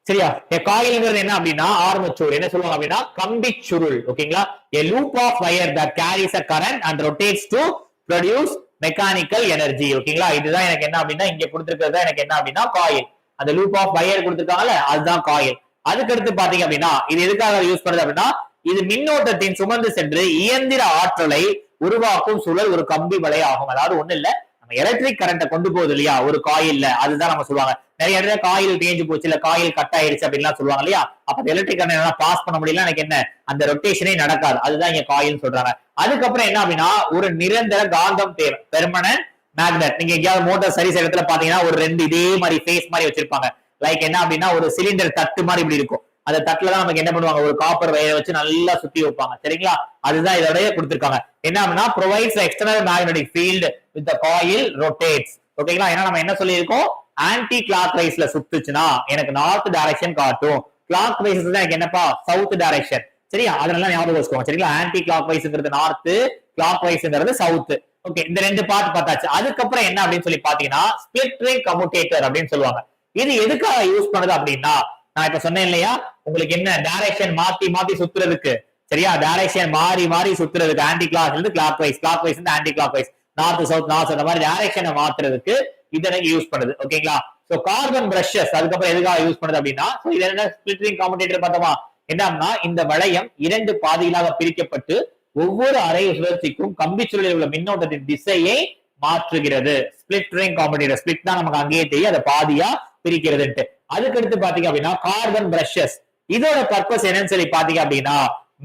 சரியா, காயில்ங்கிறது என்ன அப்படின்னா ஆர்மச்சூர். என்ன சொல்லுவாங்க அப்படின்னா கம்பி சுருள். ஓகேங்களா, a loop of wire that carries a current and rotates to produce mechanical energy. ஓகேங்களா, இதுதான் எனக்கு என்ன அப்படின்னா இங்க கொடுத்திருக்கிறது எனக்கு என்ன அப்படின்னா காயில். அந்த லூப் ஆஃப் வயர் கொடுத்திருக்காங்கல்ல அதுதான் காயில். அதுக்கு அடுத்து பாத்தீங்க அப்படின்னா இது எதுக்காக யூஸ் பண்ணுது அப்படின்னா இது மின்னோட்டத்தின் சுமந்து சென்று இயந்திர ஆற்றலை உருவாக்கும் சுழல் ஒரு கம்பி வலை ஆகும். அதாவது ஒண்ணு இல்ல, நம்ம எலக்ட்ரிக் கரண்ட்டை கொண்டு போகுது இல்லையா ஒரு காயில்ல, அதுதான் நம்ம சொல்லுவாங்க. நிறைய இடத்துல காயில் தேஞ்சு போச்சு இல்ல காயில் கட் ஆயிடுச்சு அப்படின்லாம் சொல்லுவாங்க இல்லையா. அப்ப எலக்ட்ரிக் கரண்ட் பாஸ் பண்ண முடியல, எனக்கு என்ன அந்த ரொட்டேஷனே நடக்காது. அதுதான் இங்க காயில் சொல்றாங்க. அதுக்கப்புறம் என்ன அப்படின்னா ஒரு நிரந்தர காந்தம் தேவை, பெர்மனன்ட் மேக்னெட். நீங்க எங்கேயாவது மோட்டார் சரி இடத்துல பாத்தீங்கன்னா ஒரு ரெண்டு இதே மாதிரி ஃபேஸ் மாதிரி வச்சிருப்பாங்க. லைக் என்ன அப்படின்னா ஒரு சிலிண்டர் தட்டு மாதிரி இப்படி இருக்கும். அந்த தட்டுல தான் நமக்கு என்ன பண்ணுவாங்க ஒரு காப்பர் வயரை வச்சு நல்லா சுத்தி வைப்பாங்க. சரிங்களா, அதுதான் இதோடய கொடுத்திருக்காங்க. என்ன அப்படின்னா provides external magnetic field with the coil rotates. ஓகேங்களா, ஏன்னா நம்ம என்ன சொல்லியிருக்கோம் ஆன்டி கிளாக் வைஸ்ல சுத்துச்சுன்னா எனக்கு நார்த் டைரக்ஷன் காட்டும், கிளாக் வைஸ் தான் எனக்கு என்னப்பா சவுத் டைரக்ஷன். சரியா, அதனால ஞாபகம் வச்சுக்கோங்க. சரிங்களா, ஆன்டி கிளாக் வைஸ்ங்கிறது நார்த், கிளாக் வைஸ்ங்கிறது சவுத். ஓகே, இந்த ரெண்டு பார்ட் பார்த்தாச்சு. அதுக்கப்புறம் என்ன அப்படின்னு சொல்லி பாத்தீங்கன்னா ஸ்பிளிட் ரிங் கம்யூட்டேட்டர் அப்படின்னு சொல்லுவாங்க. இது எதுக்காக யூஸ் பண்ணுது அப்படின்னா நான் இப்ப சொன்னேன் இல்லையா உங்களுக்கு என்ன டைரக்ஷன் மாத்தி மாத்தி சுத்துறதுக்கு. சரியா, டைரக்ஷன் மாறி மாறி சுத்துறதுக்கு ஆன்டி கிளாக் இருந்து கிளாக் வைஸ், கிளாக் வைஸ் இருந்து anticlockwise, north south north அந்த மாதிரி டைரக்ஷனை மாத்துறதுக்கு இதை யூஸ் பண்ணுது. ஓகேங்களா, சோ கார்பன் பிரஷஸ் அதுக்கப்புறம் எதுக்காக யூஸ் பண்ணுது அப்படின்னா இது என்ன ஸ்பிளிட் ரிங் கம்யூட்டேட்டர் பார்த்தோமா. என்னன்னா இந்த வளையம் இரண்டு பாதிகளாக பிரிக்கப்பட்டு ஒவ்வொரு அரை சுழற்சிக்கும் கம்பி சுழலில் உள்ள மின்னோட்டத்தின் திசையை மாற்றுகிறது. ஸ்பிளிட் ரிங் கம்யூட்டேட்டர், ஸ்பிளிட் தான் நமக்கு அங்கேயே தெரியும், அதை பாதியா பிரிக்கிறதுன்ட்டு. அதுக்கடுத்து பாத்தீங்க அப்படின்னா கார்பன் பிரஷஸ், இதோட பர்பஸ் என்னன்னு சொல்லி பாத்தீங்க அப்படின்னா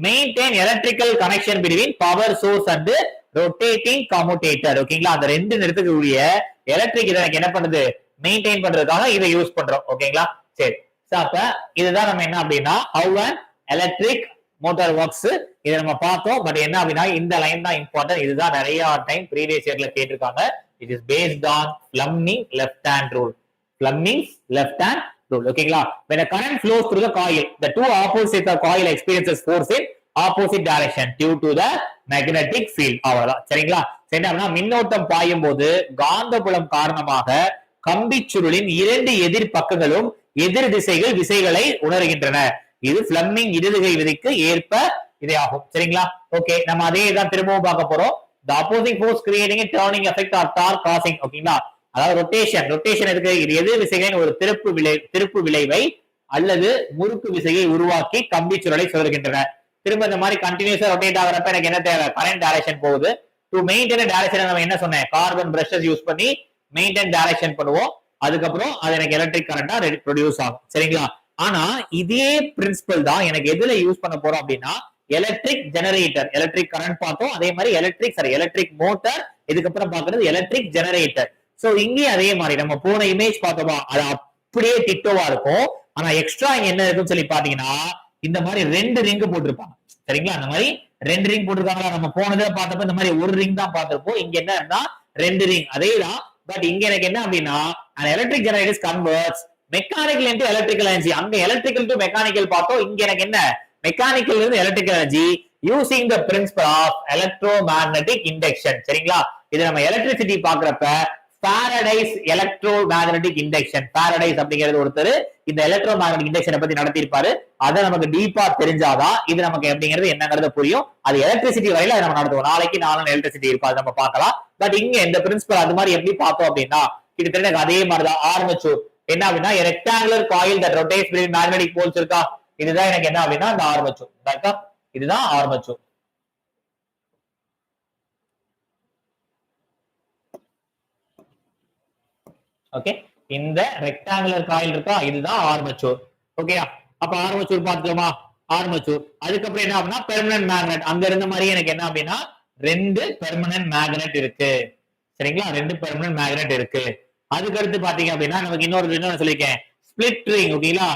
maintain electrical connection between power source and rotating commutator. ஓகேங்களா, அந்த ரெண்டு நிறுத்தக்கூடிய எலக்ட்ரிக் இதை என்ன பண்ணுது மெயின்டைன் பண்றதுக்காக இதை யூஸ் பண்றோம். ஓகேங்களா, சரி. அப்ப இதுதான் நம்ம என்ன அப்படின்னா how an electric motor works இதை நம்ம பார்த்தோம். பட் என்ன அப்படின்னா இந்த லைன் தான் இம்பார்ட்டன்ட். இதுதான் நிறைய டைம் ப்ரீவியஸ் இயர்ல கேட்டிருக்காங்க. It is based on Fleming left hand rule. Fleming's left hand rule. ஓகேங்களா, when a current flows through the coil, the two opposites of coil experiences force in opposite direction due to the magnetic field. அவ்வளவுதான். சரிங்களா, சரிங்களா, மின்னோட்டம் பாயும் போது காந்தப்புலம் காரணமாக கம்பி சுருளின் இரண்டு எதிர் பக்கங்களும் எதிர் விசைகளை உணர்கின்றன. இது பிளமிங் இடதுகை விதிக்கு ஏற்ப இதே ஆகும். சரிங்களா, ஓகே, நம்ம அதே தான் திரும்பவும் பார்க்க போறோம். The opposing force creating a turning effect or torque causing. ஓகேங்களா, அதாவது ரொட்டேஷன் இருக்கு. இது எதிர் விசைகளின் ஒரு திருப்பு விளைவை அல்லது முறுக்கு விசையை உருவாக்கி கம்பி சுருளை சுழல்கின்றன. திரும்ப இந்த மாதிரி கண்டினியூஸா ரொட்டேட் ஆகிறப்ப எனக்கு என்ன தேவை கரண்ட் டைரக்ஷன் போகுது. டு மெயின்டைன் டைரக்ஷன் நம்ம என்ன சொன்னேன் கார்பன் பிரஷஸ் யூஸ் பண்ணி மெயின்டைன் டைரக்ஷன் பண்ணுவோம். அதுக்கப்புறம் அது எனக்கு எலக்ட்ரிக் கரண்டா ப்ரொடியூஸ் ஆகும். சரிங்களா, ஆனா இதே பிரின்சிபல் தான் எனக்கு எதுல யூஸ் பண்ண போறோம் அப்படின்னா எலக்ட்ரிக் ஜெனரேட்டர். எலக்ட்ரிக் கரண்ட் பார்த்தோம், அதே மாதிரி எலக்ட்ரிக் மோட்டார், இதுக்கப்புறம் பாக்குறது எலக்ட்ரிக் ஜெனரேட்டர். சோ இங்கே அதே மாதிரி நம்ம போன இமேஜ் பார்த்தோமா அது அப்படியே டிட்டோவா இருக்கும். ஆனா எக்ஸ்ட்ரா இங்க என்ன இருக்குன்னு சொல்லி பாத்தீங்கன்னா இந்த மாதிரி ரெண்டு ரிங் போட்டிருப்பாங்க. சரிங்களா, அந்த மாதிரி ரெண்டு ரிங் போட்டிருக்காங்களா. நம்ம போனதுல பார்த்தப்ப இந்த மாதிரி ஒரு ரிங் தான் பார்த்திருப்போம். இங்க என்ன ரெண்டு ரிங் அதேதான். பட் இங்க எனக்கு என்ன அப்படின்னா electric generators converts mechanical into electrical energy. அங்க எலக்ட்ரிக்கல் டு மெக்கானிக்கல் பார்த்தோம். இங்க எனக்கு என்ன மெக்கானிக்கல் இருந்து electrical energy using the principle of electromagnetic induction. சரிங்களா, இது நம்ம எலக்ட்ரிசிட்டி பாக்குறப்ப Faraday's electromagnetic induction. Faraday's அப்படிங்கிறது ஒருத்தர் இந்த எலக்ட்ரோ மேக்னெட்டிக் இண்டக்ஷனை பத்தி நடத்திருப்பாரு. அதை நமக்கு டீப்பா தெரிஞ்சாதான் இது நமக்கு எப்படிங்கிறது என்னங்கிறது புரியும். அது எலக்ட்ரிசிட்டி வரையில நம்ம நடத்துவோம். நாளைக்கு 4 எலக்ட்ரிசிட்டி இருக்கும், அது நம்ம பார்க்கலாம். பட் இங்க இந்த பிரின்சிபல் அது மாதிரி எப்படி பார்த்தோம் அப்படின்னா கிட்டத்தட்ட அதே மாதிரிதான் ஆர்மச்சூர். என்ன அப்படின்னா rectangular coil that rotates between magnetic poles இருக்கா, இதுதான் எனக்கு என்ன அப்படின்னா இந்த ஆர்மச்சூர். இதுதான் ஆர்மச்சூர். ஓகே, இந்த ரெக்டாங்குலர் காயில் இருக்கா இதுதான் ஆர்மச்சூர். ஓகே, அப்ப ஆர்மச்சூர் பார்த்துக்கோமா ஆர்மச்சூர். அதுக்கப்புறம் என்ன அப்படின்னா பெர்மனன்ட் மேக்னெட். அங்க இருந்த மாதிரி எனக்கு என்ன அப்படின்னா 2 பெர்மனன்ட் மேக்னெட் இருக்கு. சரிங்களா, 2 பெர்மனன்ட் மேக்னெட் இருக்கு. அதுக்கு அடுத்து பாத்தீங்க அப்படின்னா நமக்கு இன்னொரு சொல்லிருக்கேன் ஸ்பிளிட் ரிங். ஓகேங்களா,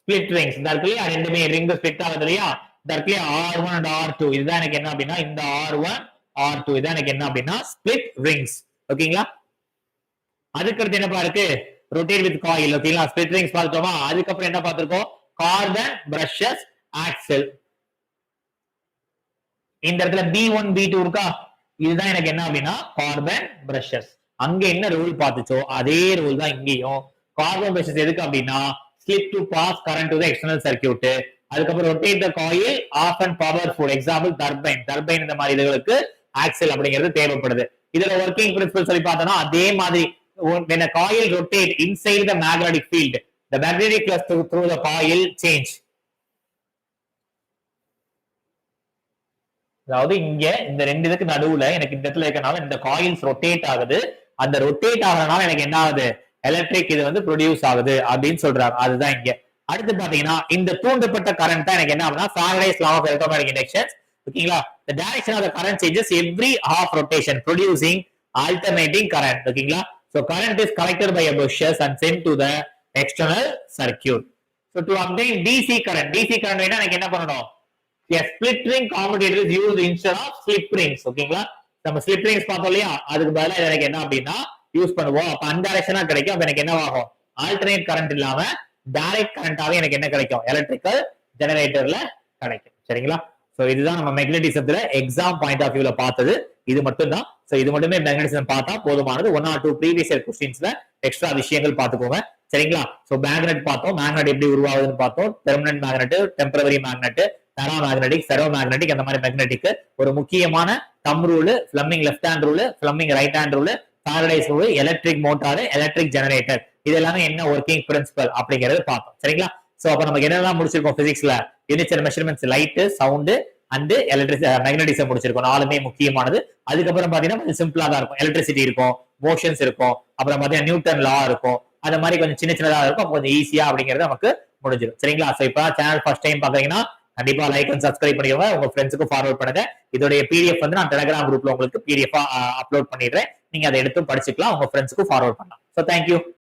ஸ்பிளிட் ரிங்ஸ் இந்த இருக்கு இல்லையா, ரெண்டுமே ரிங் ஸ்பிளிட் ஆகுது இல்லையா. இந்த இருக்கு R1 and R2, இதுதான் எனக்கு என்ன அப்படின்னா இந்த R1 R2 இதான் எனக்கு என்ன அப்படின்னா ஸ்பிளிட் ரிங்ஸ். ஓகேங்களா, அதுக்கடுத்து என்னப்பா இருக்கு ரொட்டேட் வித் காயில். ஓகேங்களா, ஸ்பிளிட் ரிங்ஸ் பார்த்தோமா. அதுக்கப்புறம் என்ன பார்த்திருக்கோம் கார்பன் பிரஷஸ் ஆக்சல். இந்த இடத்துல B1 B2 இருக்கா, இதுதான் எனக்கு என்ன அப்படின்னா கார்பன் பிரஷஸ். அங்க என்ன ரூல் பார்த்துச்சோ அதே ரூல் தான் இங்கேயும். கார்பன் பிரஷஸ் எதுக்கு அப்படின்னா slip to pass current to the external circuit. அதுக்கப்புறம் rotate the coil of and powerful, example turbine இந்த மாதிரி இதுகளுக்கு ஆக்சல் அப்படிங்கிறது தேவைப்படுது. இதுல ஒர்க்கிங் பிரின்சிபல் சொல்லி பார்த்தோம்னா அதே மாதிரி when a coil rotate inside the magnetic field, the magnetic flux through the coil change. அதாவது இங்க இந்த ரெண்டு இதுக்கு நடுவுல எனக்கு இந்த இடத்துல இருக்கனால இந்த காயில்ஸ் ரொட்டேட் ஆகுது. அந்த ரொட்டேட் ஆகுறதுனால எனக்கு என்ன ஆகுது, எலக்ட்ரிக் இது வந்து ப்ரொடியூஸ் ஆகுது அப்படின்னு சொல்றாங்க. அதுதான் இங்க. அடுத்து பாத்தீங்கன்னா இந்த தூண்டப்பட்ட கரண்ட் தான் எனக்கு என்ன ஆகுதுன்னா Faraday's law of electromagnetic induction. ஓகேங்களா, the direction of the current changes every half rotation producing alternating current. ஓகேங்களா, so current is collected by a bushes and sent to the external circuit. So to obtain DC current வேணா எனக்கு என்ன பண்ணணும், a split ring commutator is used instead of slip rings. ஓகேங்களா, நம்ம slip rings பார்த்தோம் இல்லையா, அதுக்கு பதிலா எனக்கு என்ன அப்படின்னா யூஸ் பண்ணுவோம். அப்ப அன்டைரக்ஷனா கிடைக்கும். அப்ப எனக்கு என்ன ஆகும், ஆல்டர்னேட் கரண்ட் இல்லாம டைரக்ட் கரண்டாவே எனக்கு என்ன கிடைக்கும், எலக்ட்ரிக்கல் ஜெனரேட்டர்ல கிடைக்கும். சரிங்களா, சோ இதுதான் நம்ம மேக்னெட்டிசத்துல எக்ஸாம் பாயிண்ட் ஆஃப் வியூல பார்த்தது. இது மட்டும் தான். சோ இது மட்டுமே மேக்னெட்டிசம் பார்த்தா போதுமானது. 1 or 2 ப்ரீவியஸ் இயர் क्वेश्चंसல எக்ஸ்ட்ரா விஷயங்கள் பார்த்துக்கோங்க. சரிங்களா, சோ மேக்னெட் பார்த்தோம், மேக்னெட் எப்படி உருவாகுதுன்னு பார்த்தோம். Permanent magnet, temporary magnet, paramagnetic, ferromagnetic, அந்த மாதிரி மேக்னெட்டிக் ஒரு முக்கியமான தம் rule, Fleming left hand rule, Fleming right hand rule, Faraday's rule, electric motor, electric generator, இது எல்லாமே என்ன ஒர்க்கிங் பிரின்சிபல் அப்படிங்கறது பார்த்தோம். சரிங்களா, சோ அப்ப நமக்கு என்னெல்லாம் முடிச்சிருக்கோம் பிசிக்ஸ்ல, யூனிச்சர் measurements, light, sound and magnetism முடிச்சிருக்கோம். நாலுமே முக்கியமானது. அதுக்கப்புறம் பாத்தீங்கன்னா கொஞ்சம் சிம்பிளா தான் இருக்கும். எலக்ட்ரிசிட்டி இருக்கும், மோஷன்ஸ் இருக்கும், அப்புறம் பாத்தீங்கன்னா நியூட்டன் லா இருக்கும். அந்த மாதிரி கொஞ்சம் சின்ன சின்னதா இருக்கும். கொஞ்சம் ஈஸியா அப்படிங்கிறது நமக்கு முடிஞ்சிடும். சரிங்களா, சோ இப்ப சேனல் ஃபர்ஸ்ட் டைம் பாத்தீங்கன்னா கண்டிப்பா லைக் அண்ட் சப்ஸ்கிரைப் பண்ணிக்கோங்க. உங்க ஃப்ரெண்ட்ஸுக்கு ஃபார்வர்ட் பண்ணுங்க. இதோடைய PDF வந்து நான் டெலிகிராம் குரூப்ல உங்களுக்கு PDF அப்லோட் பண்ணிடுறேன். நீங்க அதை எடுத்து படிச்சுக்கலாம், உங்க ஃப்ரெண்ட்ஸுக்கு ஃபார்வர்ட் பண்ணலாம். So thank you.